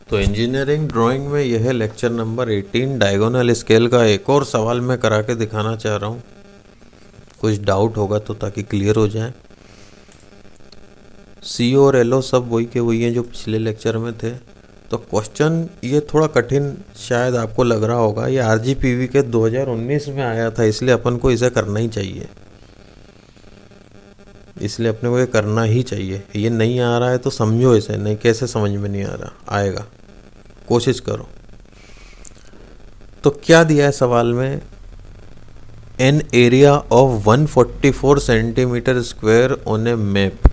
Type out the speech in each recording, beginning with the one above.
तो engineering drawing में यह है लेक्चर नंबर 18 डायगोनल स्केल का एक और सवाल मैं करा के दिखाना चाह रहा हूँ। कुछ डाउट होगा तो ताकि क्लियर हो जाए। सी और एल ओ सब वही के वही हैं जो पिछले लेक्चर में थे। तो क्वेश्चन ये थोड़ा कठिन शायद आपको लग रहा होगा। ये आरजीपीवी के 2019 में आया था, इसलिए अपन को इसे करना ही चाहिए। इसलिए अपने को ये करना ही चाहिए। ये नहीं आ रहा है तो समझो इसे, नहीं कैसे समझ में नहीं आ रहा, आएगा, कोशिश करो। तो क्या दिया है सवाल में? An area of 144 centimetre square on A map.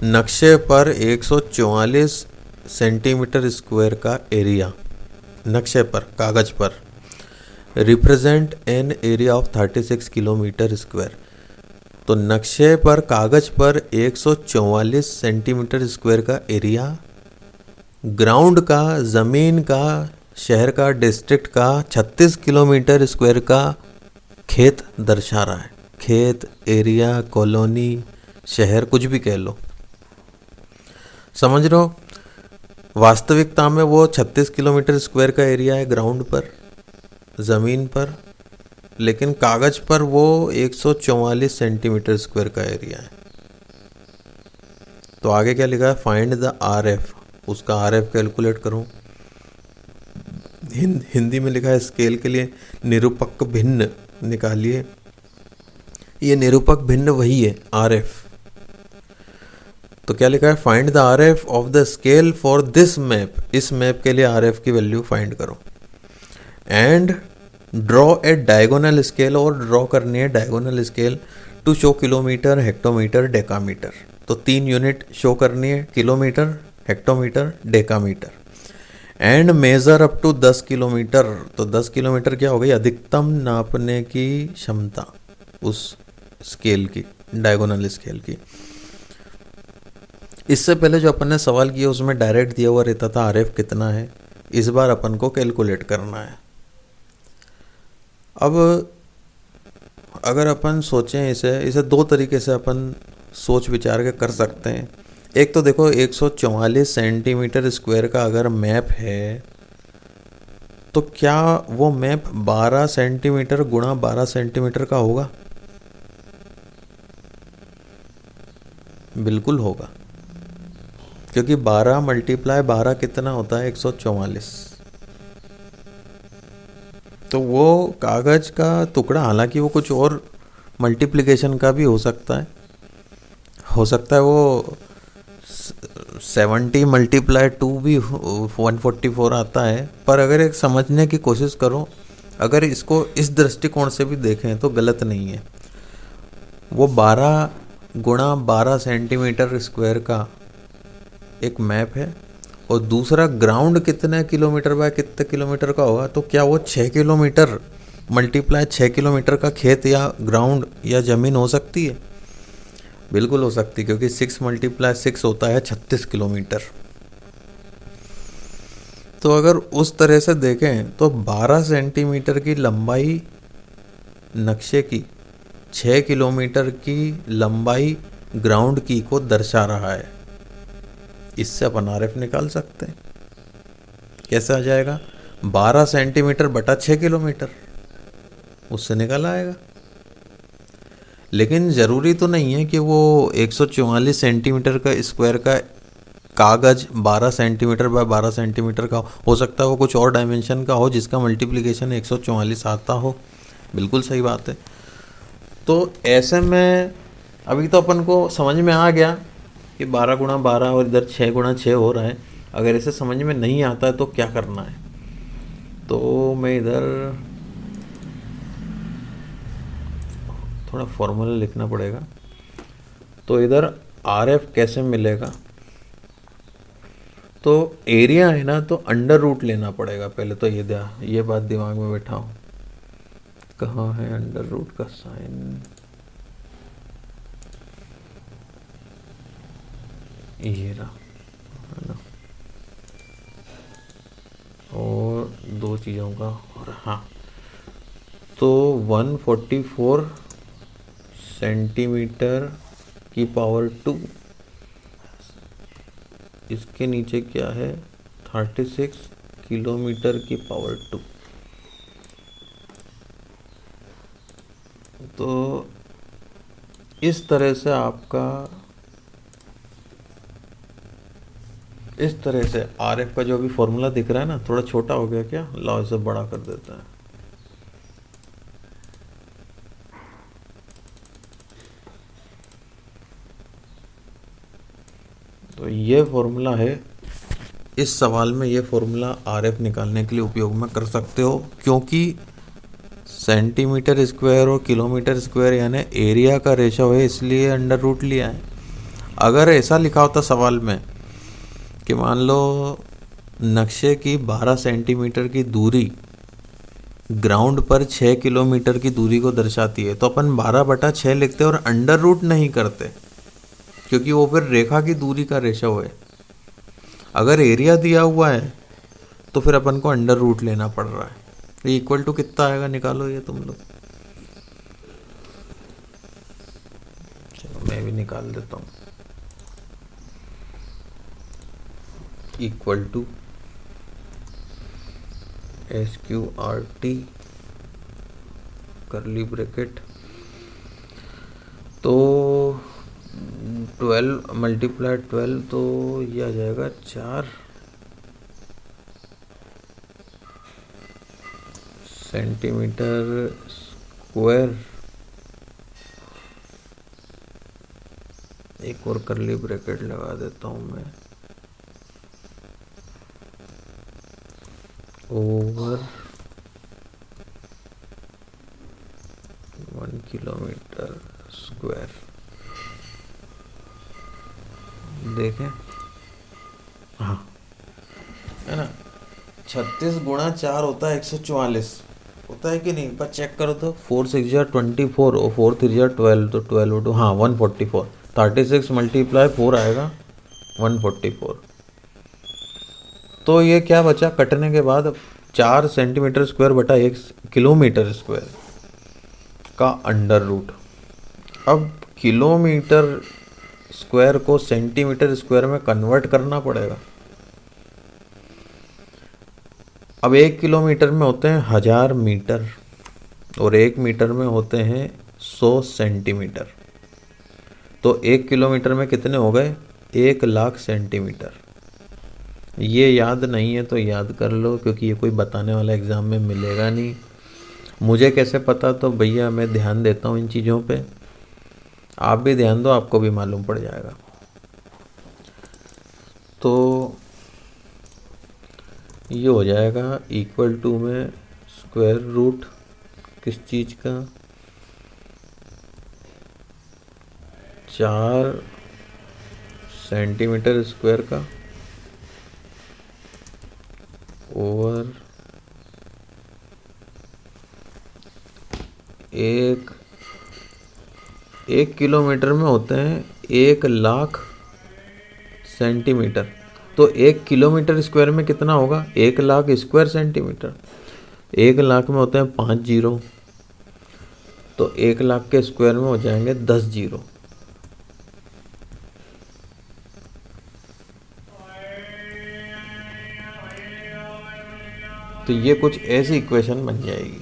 नक्शे पर 144 सेंटीमीटर स्क्वायर का एरिया, नक्शे पर, कागज पर, represent an area of 36 kilometre square. तो नक्शे पर, कागज पर 144 सेंटीमीटर स्क्वायर का एरिया, ग्राउंड का, ज़मीन का, शहर का, डिस्ट्रिक्ट का 36 किलोमीटर स्क्वायर का खेत दर्शा रहा है। खेत, एरिया, कॉलोनी, शहर, कुछ भी कह लो। समझ रहे हो? वास्तविकता में वो 36 किलोमीटर स्क्वायर का एरिया है ग्राउंड पर, ज़मीन पर, लेकिन कागज पर वो 144 सेंटीमीटर स्क्वायर का एरिया है। तो आगे क्या लिखा है? Find the R F. उसका आर एफ कैलकुलेट करूँ। हिंदी में लिखा है स्केल के लिए निरूपक भिन्न निकालिए। ये निरूपक भिन्न वही है, आर एफ। तो क्या लिखा है? Find the R F of the scale for this map. इस मैप के लिए आर एफ की वैल्यू फाइंड करो। And draw a diagonal scale, और ड्रॉ करनी है diagonal scale to show kilometre, hectometre, decametre. तो 3 यूनिट शो करनी है, kilometre, hectometre, decametre. And measure up to 10 kilometre. तो 10 किलोमीटर क्या हो गई? अधिकतम नापने की क्षमता उस स्केल की, डायगोनल स्केल की। इससे पहले जो अपन ने सवाल किया उसमें डायरेक्ट दिया हुआ रहता था आरएफ कितना है। इस बार अपन को कैलकुलेट करना है। अब अगर अपन सोचें इसे 2 तरीके से अपन सोच विचार के कर सकते हैं। एक तो देखो, 144 सेंटीमीटर स्क्वायर का अगर मैप है तो क्या वो मैप 12 सेंटीमीटर गुणा 12 सेंटीमीटर का होगा? बिल्कुल होगा, क्योंकि 12 मल्टीप्लाई 12 कितना होता है? 144। तो वो कागज का टुकड़ा, हालांकि वो कुछ और मल्टीप्लिकेशन का भी हो सकता है वो 70 मल्टीप्लाई 2 भी 144 आता है। पर अगर एक समझने की कोशिश करो, अगर इसको इस दृष्टिकोण से भी देखें तो गलत नहीं है। वो 12 गुणा 12 सेंटीमीटर स्क्वायर का एक मैप है, और दूसरा ग्राउंड कितने किलोमीटर बाय कितने किलोमीटर का होगा? तो क्या वो 6 किलोमीटर मल्टीप्लाई 6 किलोमीटर का खेत या ग्राउंड या ज़मीन हो सकती है? बिल्कुल हो सकती है, क्योंकि 6 मल्टीप्लाई 6 होता है 36 किलोमीटर। तो अगर उस तरह से देखें तो 12 सेंटीमीटर की लंबाई नक्शे की 6 किलोमीटर की लंबाई ग्राउंड की को दर्शा रहा है। इससे अपन आरएफ निकाल सकते हैं। कैसे आ जाएगा? 12 सेंटीमीटर बटा 6 किलोमीटर, उससे निकल आएगा। लेकिन ज़रूरी तो नहीं है कि वो 144 सेंटीमीटर का स्क्वायर का कागज 12 सेंटीमीटर बाय 12 सेंटीमीटर का हो सकता है वो कुछ और डायमेंशन का हो जिसका मल्टीप्लिकेशन 144 आता हो। बिल्कुल सही बात है। तो ऐसे में अभी तो अपन को समझ में आ गया कि 12 गुणा 12 और इधर 6 गुणा 6 हो रहा है। अगर इसे समझ में नहीं आता है तो क्या करना है? तो मैं इधर थोड़ा फॉर्मूला लिखना पड़ेगा। तो इधर आर एफ कैसे मिलेगा? तो एरिया है ना, तो अंडर रूट लेना पड़ेगा पहले। तो ये बात दिमाग में बैठाओ। कहाँ है अंडर रूट का साइन? ये रहा, है ना। और 2 चीज़ों का, और हाँ, तो 144 सेंटीमीटर की पावर 2, इसके नीचे क्या है? 36 किलोमीटर की पावर 2। तो इस तरह से RF का जो अभी फॉर्मूला दिख रहा है ना, थोड़ा छोटा हो गया क्या? लाओ इसे बड़ा कर देता है। तो ये फॉर्मूला है, इस सवाल में ये फॉर्मूला RF निकालने के लिए उपयोग में कर सकते हो, क्योंकि सेंटीमीटर स्क्वायर और किलोमीटर स्क्वायर यानी एरिया का रेशो है, इसलिए अंडर रूट लिया है। अगर ऐसा लिखा होता सवाल में कि मान लो नक्शे की 12 सेंटीमीटर की दूरी ग्राउंड पर 6 किलोमीटर की दूरी को दर्शाती है, तो अपन 12/6 लिखते और अंडर रूट नहीं करते, क्योंकि वो फिर रेखा की दूरी का रेशो है। अगर एरिया दिया हुआ है तो फिर अपन को अंडर रूट लेना पड़ रहा है। तो इक्वल टू कितना आएगा, निकालो ये तुम लोग। चलो मैं भी निकाल देता हूँ। Equal to SQRT curly bracket, तो 12 × 12, तो ये आ जाएगा 4 सेंटीमीटर स्क्वायर। एक और करली ब्रैकेट लगा देता हूँ मैं, ओवर 1 किलोमीटर स्क्वायर। देखें, हाँ है ना, 36 × 4 होता है 144, होता है कि नहीं? पर चेक करो तो 4 6 जा 24 और 4 3 जा 12, तो 12 हाँ 144। 36 × 4 आएगा 144। तो ये क्या बचा कटने के बाद? 4 सेंटीमीटर स्क्वायर बटा 1 किलोमीटर स्क्वायर का अंडर रूट। अब किलोमीटर स्क्वायर को सेंटीमीटर स्क्वायर में कन्वर्ट करना पड़ेगा। अब 1 किलोमीटर में होते हैं 1000 मीटर और 1 मीटर में होते हैं 100 सेंटीमीटर। तो 1 किलोमीटर में कितने हो गए? 1,00,000 सेंटीमीटर। ये याद नहीं है तो याद कर लो, क्योंकि ये कोई बताने वाला एग्ज़ाम में मिलेगा नहीं। मुझे कैसे पता? तो भैया मैं ध्यान देता हूँ इन चीज़ों पे, आप भी ध्यान दो, आपको भी मालूम पड़ जाएगा। तो ये हो जाएगा इक्वल टू में स्क्वायर रूट किस चीज़ का? 4 सेंटीमीटर स्क्वायर का ओवर 1 किलोमीटर में होते हैं 1,00,000 सेंटीमीटर। तो 1 किलोमीटर स्क्वायर में कितना होगा? 1,00,000 स्क्वायर सेंटीमीटर। 1,00,000 में होते हैं 5 जीरो, तो 1,00,000 के स्क्वायर में हो जाएंगे 10 जीरो। तो ये कुछ ऐसी इक्वेशन बन जाएगी।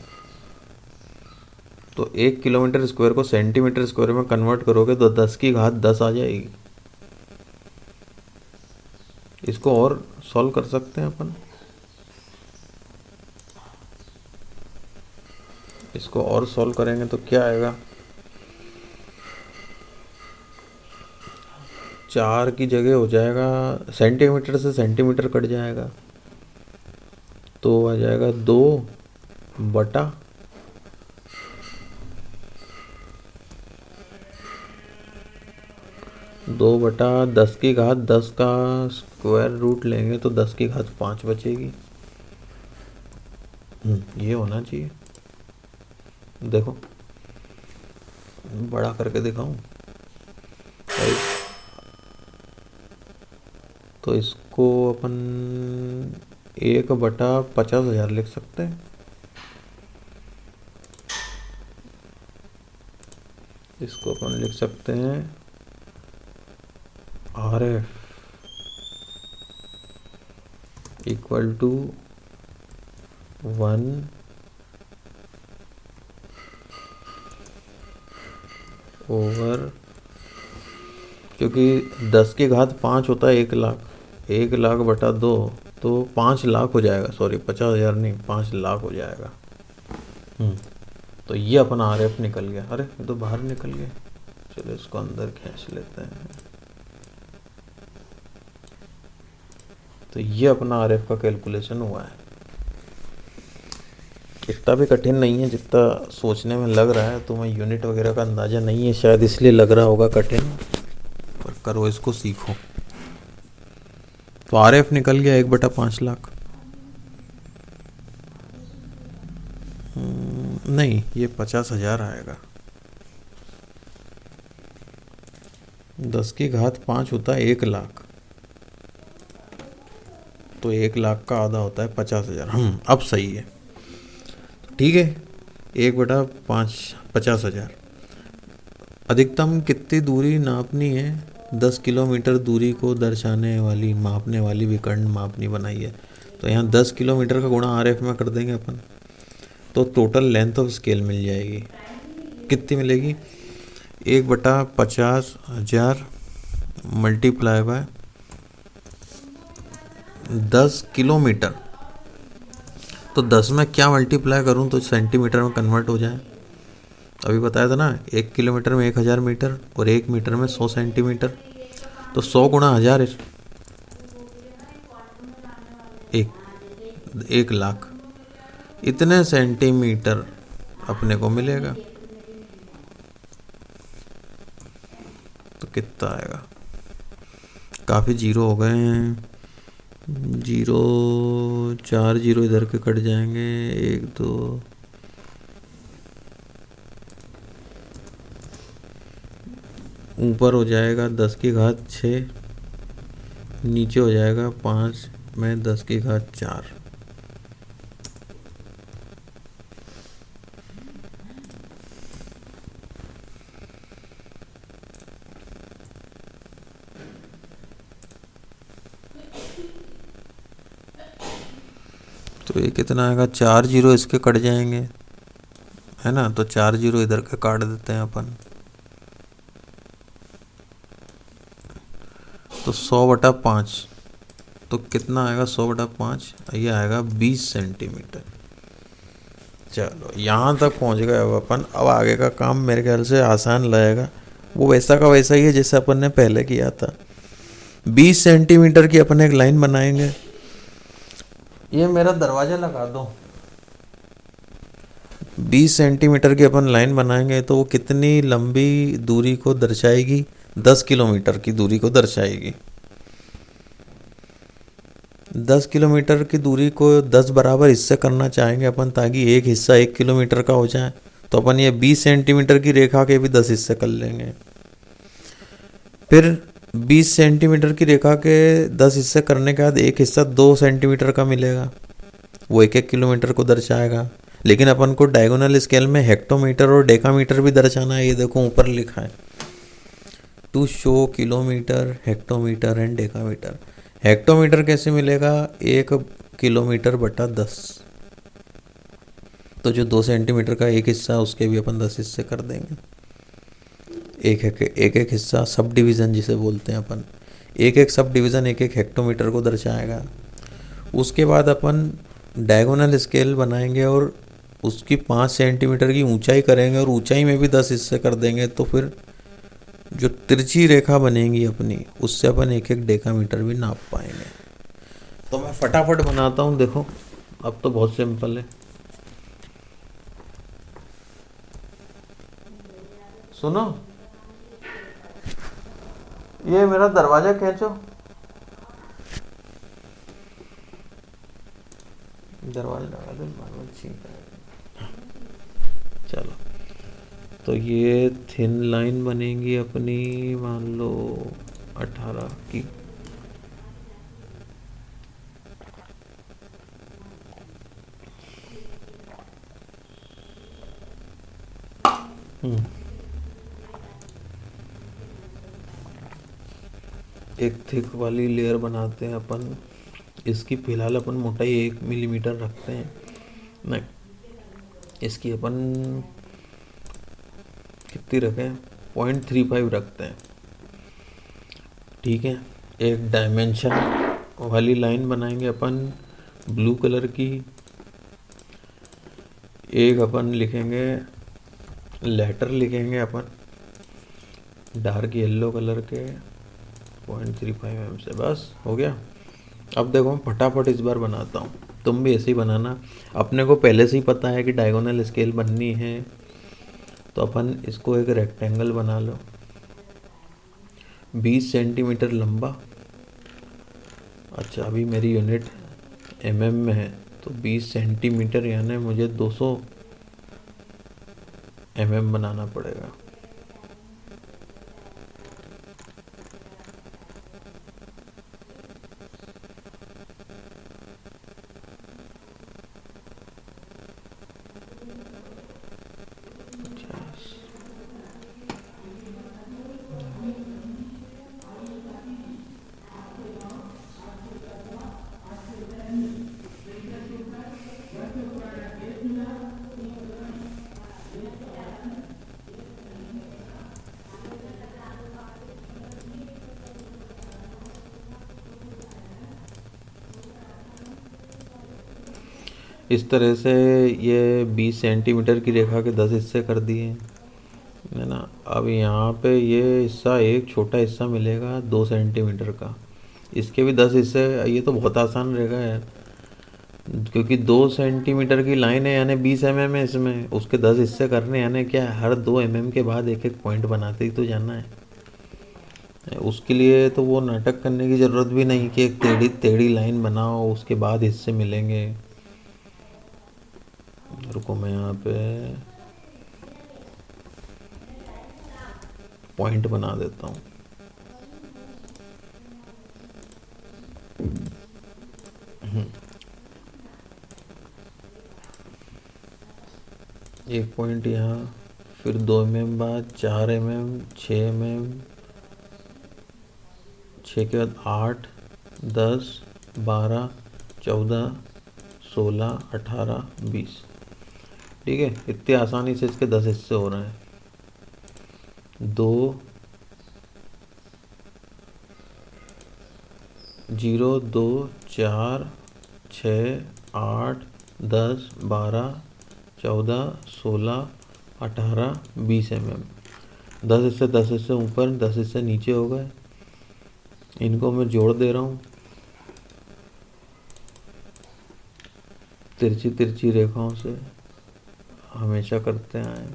तो 1 किलोमीटर स्क्वायर को सेंटीमीटर स्क्वायर में कन्वर्ट करोगे तो 10⁻10 आ जाएगी। इसको और सॉल्व कर सकते हैं अपन। इसको और सॉल्व करेंगे तो क्या आएगा? 4 की जगह हो जाएगा, सेंटीमीटर से सेंटीमीटर कट जाएगा, तो आ जाएगा 2/10 10 का स्क्वायर रूट लेंगे तो 10⁻5 बचेगी। ये होना चाहिए। देखो बड़ा करके दिखाऊं, तो इसको अपन 1/50,000 लिख सकते हैं। इसको अपन लिख सकते हैं RF इक्वल टू 1 ओवर, क्योंकि 10 की घात 5 होता है 1 लाख, 1 लाख बटा 2 तो 5 लाख हो जाएगा, सॉरी 50,000 नहीं 5 लाख हो जाएगा। तो ये अपना आर एफ निकल गया। अरे ये तो बाहर निकल गया, चलो इसको अंदर खींच लेते हैं। तो ये अपना आर एफ का कैलकुलेशन हुआ है। इतना भी कठिन नहीं है जितना सोचने में लग रहा है। तुम्हें यूनिट वगैरह का अंदाज़ा नहीं है शायद, इसलिए लग रहा होगा कठिन, पर करो इसको, सीखो। तो आर एफ निकल गया 1/5 लाख। नहीं, ये 50,000 आएगा। 10 की घात 5 होता है 1 लाख, तो 1 लाख का आधा होता है 50,000। अब सही है, ठीक है। 1/5 50,000। अधिकतम कितनी दूरी नापनी है? 10 किलोमीटर दूरी को दर्शाने वाली मापने वाली विकर्ण मापनी बनाई है। तो यहाँ 10 किलोमीटर का गुणा आर एफ में कर देंगे अपन, तो टोटल लेंथ ऑफ स्केल मिल जाएगी। कितनी मिलेगी? 1/50,000 मल्टीप्लाई बाय 10 किलोमीटर। तो 10 में क्या मल्टीप्लाई करूं तो सेंटीमीटर में कन्वर्ट हो जाए? अभी बताया था ना, 1 किलोमीटर में 1000 मीटर और 1 मीटर में 100 सेंटीमीटर। तो 100 गुणा 1000 1 लाख, इतने सेंटीमीटर अपने को मिलेगा। तो कितना आएगा? काफ़ी जीरो हो गए हैं, 4 जीरो इधर के कट जाएंगे, 1 2 ऊपर हो जाएगा 10 की घात 6, नीचे हो जाएगा 5 में 10 की घात 4। तो ये कितना आएगा? 4 जीरो इसके कट जाएंगे, है ना। तो 4 जीरो इधर के काट देते हैं अपन। तो 100/5, तो कितना आएगा? 100/5 ये आएगा 20 सेंटीमीटर। चलो यहाँ तक पहुँच गए अब अपन। अब आगे का काम मेरे ख्याल से आसान लगेगा, वो वैसा का वैसा ही है जैसे अपन ने पहले किया था। 20 सेंटीमीटर की अपन एक लाइन बनाएंगे। ये मेरा दरवाज़ा लगा दो। 20 सेंटीमीटर की अपन लाइन बनाएंगे तो वो कितनी लंबी दूरी को दर्शाएगी? 10 किलोमीटर की दूरी को दर्शाएगी। 10 किलोमीटर की दूरी को 10 बराबर हिस्से करना चाहेंगे अपन, ताकि एक हिस्सा 1 किलोमीटर का हो जाए। तो अपन ये 20 सेंटीमीटर की रेखा के भी 10 हिस्से कर लेंगे। फिर 20 सेंटीमीटर की रेखा के 10 हिस्से करने के बाद एक हिस्सा 2 सेंटीमीटर का मिलेगा, वो 1-1 किलोमीटर को दर्शाएगा। लेकिन अपन को डायगोनल स्केल में हेक्टोमीटर और डेकामीटर भी दर्शाना है। ये देखो ऊपर लिखा है, to show kilometre, hectometre and decametre. Hectometre कैसे मिलेगा? 1 किलोमीटर बटा 10। तो जो 2 सेंटीमीटर का एक हिस्सा उसके भी अपन 10 हिस्से कर देंगे। एक हिस्सा सब डिवीज़न जिसे बोलते हैं अपन, एक सब डिवीज़न एक हेक्टोमीटर को दर्शाएगा। उसके बाद अपन डायगोनल स्केल बनाएंगे और उसकी 5 सेंटीमीटर की ऊंचाई करेंगे और ऊंचाई में भी 10 हिस्से कर देंगे। तो फिर जो तिरछी रेखा बनेगी अपनी, उससे अपन एक डेकामीटर भी नाप पाएंगे। तो मैं फटाफट बनाता हूँ, देखो अब तो बहुत सिंपल है। सुनो, ये मेरा दरवाजा खींचो, दरवाजा लगा दो, चलो। तो ये थिन लाइन बनेगी अपनी, मान लो 18 की। एक थिक वाली लेयर बनाते हैं अपन इसकी फिलहाल अपन मोटाई 1 मिलीमीटर रखते हैं। नहीं, इसकी अपन कितनी रखें, 0.35 रखते हैं। ठीक है, एक डायमेंशन वाली लाइन बनाएंगे अपन ब्लू कलर की, एक अपन लिखेंगे लेटर लिखेंगे अपन डार्क येलो कलर के 0.35 mm से। बस हो गया। अब देखो मैं फटाफट इस बार बनाता हूँ, तुम भी ऐसे ही बनाना। अपने को पहले से ही पता है कि डायगोनल स्केल बननी है, तो अपन इसको एक रेक्टेंगल बना लो 20 सेंटीमीटर लंबा। अच्छा, अभी मेरी यूनिट mm में है, तो 20 सेंटीमीटर यानी मुझे 200 mm बनाना पड़ेगा। इस तरह से ये 20 सेंटीमीटर की रेखा के 10 हिस्से कर दिए है ना। अब यहाँ पे ये हिस्सा, एक छोटा हिस्सा मिलेगा 2 सेंटीमीटर का, इसके भी 10 हिस्से। ये तो बहुत आसान रेखा है, क्योंकि 2 सेंटीमीटर की लाइन है यानी 20 mm है इसमें, उसके 10 हिस्से करने यानी क्या, हर 2 mm के बाद एक एक पॉइंट बनाते ही तो जाना है। उसके लिए तो वो नाटक करने की ज़रूरत भी नहीं कि एक टेढ़ी टेढ़ी लाइन बनाओ उसके बाद हिस्से मिलेंगे। रुको, मैं यहाँ पे पॉइंट बना देता हूँ। एक पॉइंट यहाँ, फिर 2 mm बाद 4 mm, 6 mm, 6 के बाद 8, 10, 12, 14, 16, 18, 20। ठीक है, इतनी आसानी से इसके 10 हिस्से हो रहे हैं। 2, 0, 2, 4, 6, 8, 10, 12, 14, 16, 18, 20 mm। 10 हिस्से ऊपर, 10 हिस्से नीचे हो गए। इनको मैं जोड़ दे रहा हूँ तिरछी तिरछी रेखाओं से, हमेशा करते आए।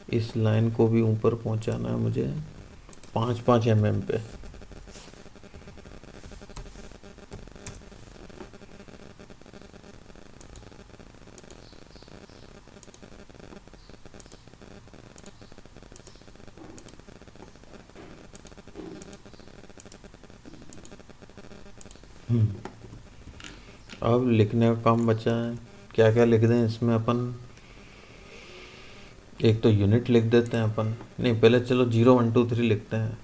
इस लाइन को भी ऊपर पहुंचाना है मुझे 5-5 mm पे। अब लिखने का काम बचा है, क्या क्या लिख दें इसमें अपन। एक तो यूनिट लिख देते हैं अपन, नहीं पहले चलो 0, 1, 2, 3 लिखते हैं।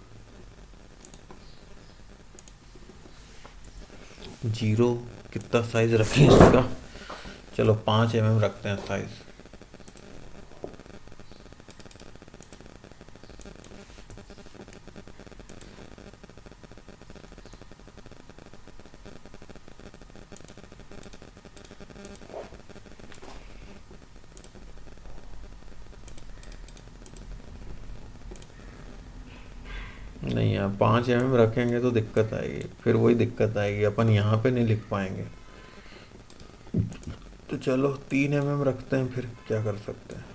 0 कितना साइज रखें इसका, चलो 5 mm रखते हैं साइज। नहीं यार, 5 mm रखेंगे तो दिक्कत आएगी, फिर वही दिक्कत आएगी, अपन यहाँ पे नहीं लिख पाएंगे। तो चलो 3 mm रखते हैं, फिर क्या कर सकते हैं।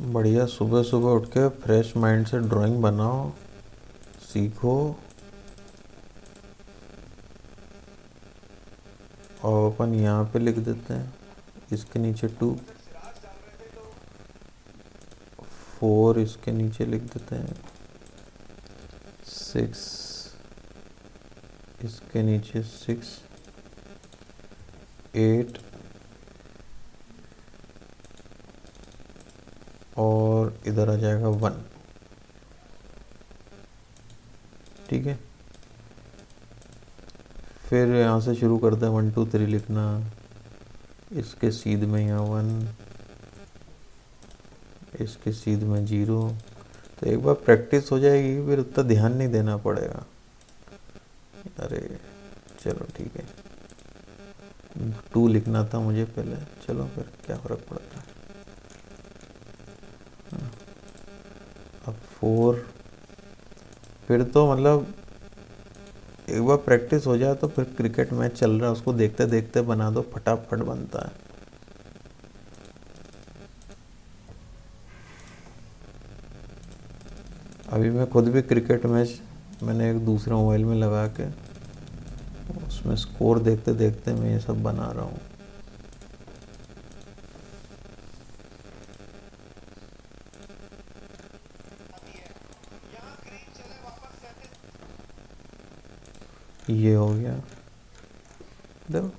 बढ़िया, सुबह सुबह उठ के फ्रेश माइंड से ड्राइंग बनाओ, सीखो। और अपन यहाँ पे लिख देते हैं, इसके नीचे 2, 4 इसके नीचे लिख देते हैं, 6 इसके नीचे 6, 8 और इधर आ जाएगा 1। ठीक है, फिर यहाँ से शुरू करते हैं 1 2 3 लिखना। इसके सीध में यहाँ 1, इसके सीध में 0। तो एक बार प्रैक्टिस हो जाएगी फिर उतना ध्यान नहीं देना पड़ेगा। अरे चलो ठीक है, 2 लिखना था मुझे पहले, चलो फिर क्या फ़र्क पड़ता है। अब 4, फिर तो मतलब एक बार प्रैक्टिस हो जाए तो फिर क्रिकेट मैच चल रहा है उसको देखते देखते बना दो, फटाफट बनता है। अभी मैं खुद भी क्रिकेट मैच मैंने एक दूसरे मोबाइल में लगा के उसमें स्कोर देखते देखते मैं ये सब बना रहा हूँ। ये हो गया, देखो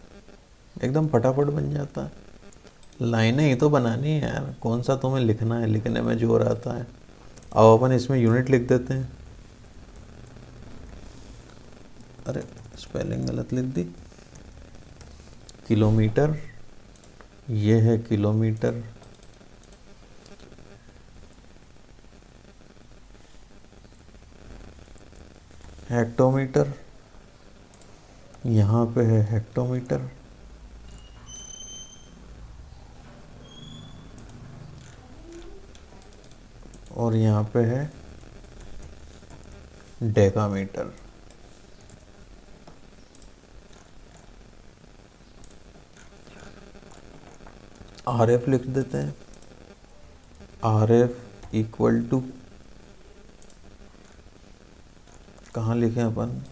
एकदम फटाफट बन जाता है। लाइनें ही तो बनानी है यार, कौन सा तुम्हें लिखना है, लिखने में जोर आता है। अब अपन इसमें यूनिट लिख देते हैं। अरे स्पेलिंग गलत लिख दी, किलोमीटर, ये है किलोमीटर। हेक्टोमीटर, यहाँ पे है हेक्टोमीटर। और यहाँ पे है डेकामीटर। RF लिख देते हैं, RF इक्वल टू, कहाँ लिखें अपन,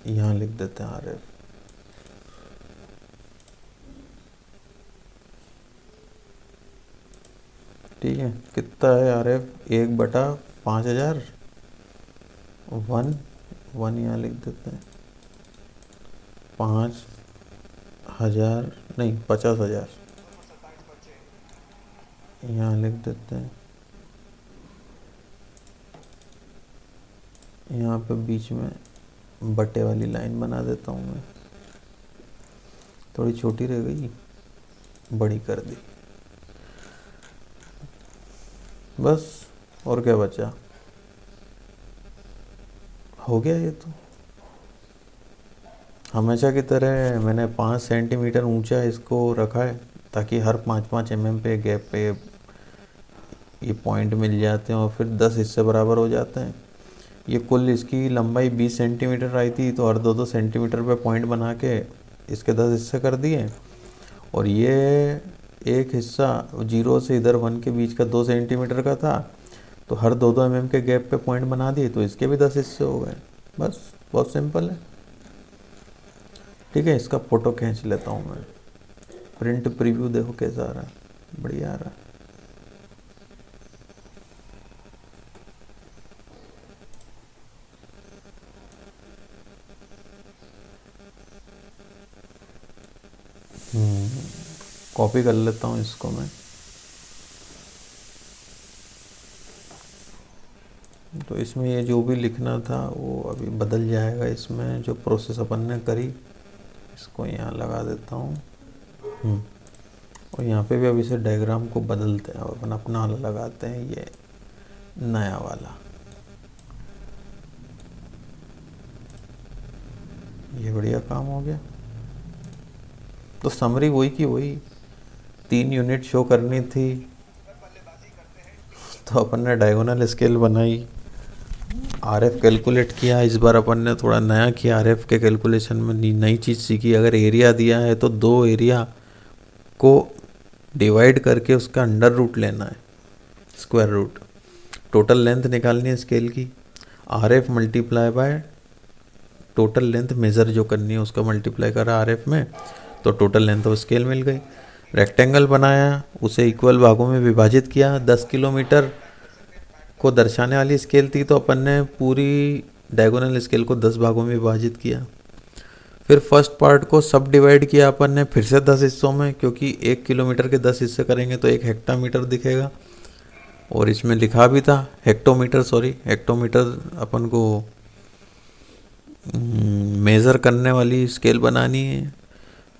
यहाँ लिख देते हैं RF। ठीक है, कितना है RF, 1/5000, 1 यहाँ लिख देते हैं, 5000 नहीं 50,000 यहाँ लिख देते हैं। यहाँ पे बीच में बटे वाली लाइन बना देता हूँ मैं, थोड़ी छोटी रह गई, बड़ी कर दी, बस। और क्या बचा, हो गया ये तो। हमेशा की तरह मैंने 5 सेंटीमीटर ऊंचा इसको रखा है ताकि हर 5-5 mm पे गैप पे ये पॉइंट मिल जाते हैं और फिर 10 हिस्से बराबर हो जाते हैं। ये कुल इसकी लंबाई 20 सेंटीमीटर आई थी, तो हर 2-2 सेंटीमीटर पे पॉइंट बना के इसके 10 हिस्से कर दिए। और ये एक हिस्सा 0 से इधर 1 के बीच का 2 सेंटीमीटर का था, तो हर 2-2 mm के गैप पे पॉइंट बना दिए, तो इसके भी 10 हिस्से हो गए। बस बहुत सिंपल है। ठीक है, इसका फ़ोटो खींच लेता हूँ मैं, प्रिंट प्रीव्यू देखो कैसा आ रहा है, बढ़िया आ रहा है। कॉपी कर लेता हूँ इसको मैं। तो इसमें ये जो भी लिखना था वो अभी बदल जाएगा, इसमें जो प्रोसेस अपन ने करी इसको यहाँ लगा देता हूँ। और यहाँ पे भी अब इसे डायग्राम को बदलते हैं, अपन अपना लगाते हैं ये नया वाला। ये बढ़िया काम हो गया। तो समरी वही की वही, 3 यूनिट शो करनी थी, तो अपन ने डायगोनल स्केल बनाई, RF कैलकुलेट किया। इस बार अपन ने थोड़ा नया किया, RF के कैलकुलेशन में नई चीज़ सीखी। अगर एरिया दिया है तो 2 एरिया को डिवाइड करके उसका अंडर रूट लेना है। Square root. टोटल लेंथ निकालनी है स्केल की, R F multiply by total length measure जो करनी है उसका मल्टीप्लाई करा आर एफ में, तो टोटल लेंथ ऑफ स्केल मिल गई। रेक्टेंगल बनाया, उसे इक्वल भागों में विभाजित किया। 10 किलोमीटर को दर्शाने वाली स्केल थी तो अपन ने पूरी डायगोनल स्केल को 10 भागों में विभाजित किया। फिर फर्स्ट पार्ट को सब डिवाइड किया अपन ने फिर से 10 हिस्सों में, क्योंकि 1 किलोमीटर के 10 हिस्से करेंगे तो 1 हेक्टामीटर दिखेगा। और इसमें लिखा भी था हेक्टोमीटर, सॉरी हेक्टोमीटर अपन को मेज़र करने वाली स्केल बनानी है।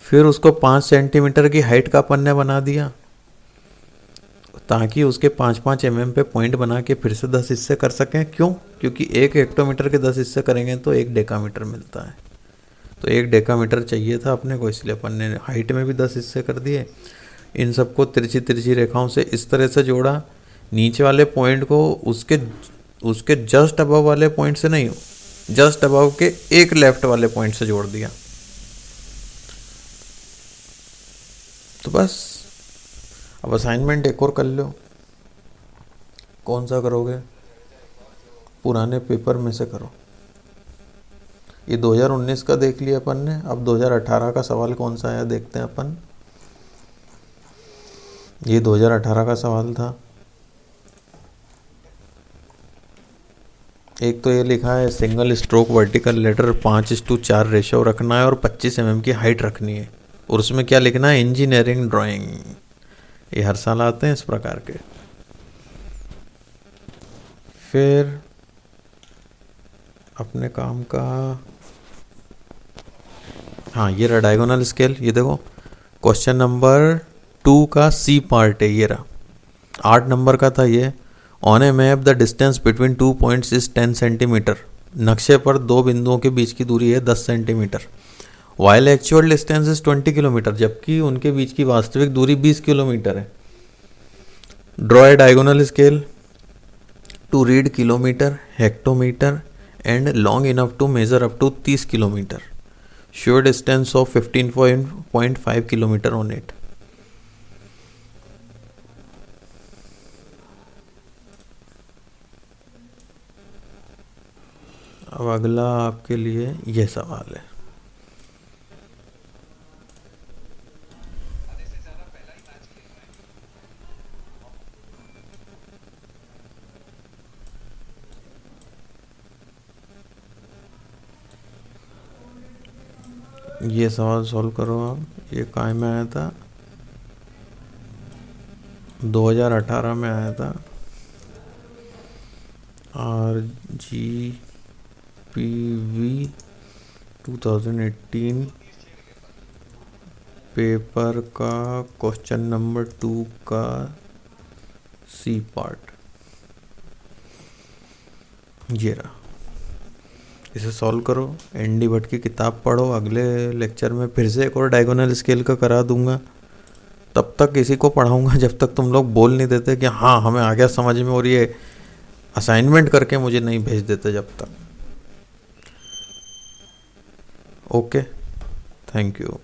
फिर उसको 5 सेंटीमीटर की हाइट का अपन ने बना दिया, ताकि उसके 5-5 mm पे पॉइंट बना के फिर से 10 हिस्से कर सकें। क्यों? क्योंकि 1 हेक्टोमीटर के 10 हिस्से करेंगे तो 1 डेकामीटर मिलता है, तो 1 डेकामीटर चाहिए था अपने को, इसलिए अपन ने हाइट में भी 10 हिस्से कर दिए। इन सबको तिरछी तिरछी रेखाओं से इस तरह से जोड़ा, नीचे वाले पॉइंट को उसके जस्ट अबव वाले पॉइंट से नहीं, जस्ट अबव के एक लेफ्ट वाले पॉइंट से जोड़ दिया। तो बस अब असाइनमेंट एक और कर लो। कौन सा करोगे? पुराने पेपर में से करो। ये 2019 का देख लिया अपन ने, अब 2018 का सवाल कौन सा आया देखते हैं अपन। ये 2018 का सवाल था। एक तो ये लिखा है single stroke vertical letter 5:4 ratio रखना है और 25 mm की हाइट रखनी है, और उसमें क्या लिखना है? Engineering drawing. ये हर साल आते हैं इस प्रकार के। फिर अपने काम का, हाँ ये रहा डायगोनल स्केल। ये देखो क्वेश्चन नंबर 2 का सी पार्ट है, ये रहा 8 नंबर का था ये। On A map the distance between 2 points is 10 centimetre. नक्शे पर 2 बिंदुओं के बीच की दूरी है 10 centimetre. While actual distance is 20 kilometre, जबकि उनके बीच की वास्तविक दूरी 20 किलोमीटर है। Draw a diagonal scale to read kilometre, hectometre and long enough to measure up to 30 kilometre. Sure distance of 15.5 kilometre on it. अब अगला आपके लिए यह सवाल है। ये सवाल सॉल्व करो आप। ये कहाँ में आया था? 2018 में आया था। RGPV 2018 पेपर का क्वेश्चन नंबर 2 का सी पार्ट ये रहा। इसे सॉल्व करो, एनडी भट्ट की किताब पढ़ो। अगले लेक्चर में फिर से एक और डायगोनल स्केल का करा दूंगा। तब तक इसी को पढ़ाऊंगा जब तक तुम लोग बोल नहीं देते कि हाँ हमें आ गया समझ में, और ये असाइनमेंट करके मुझे नहीं भेज देते जब तक। Okay, thank you.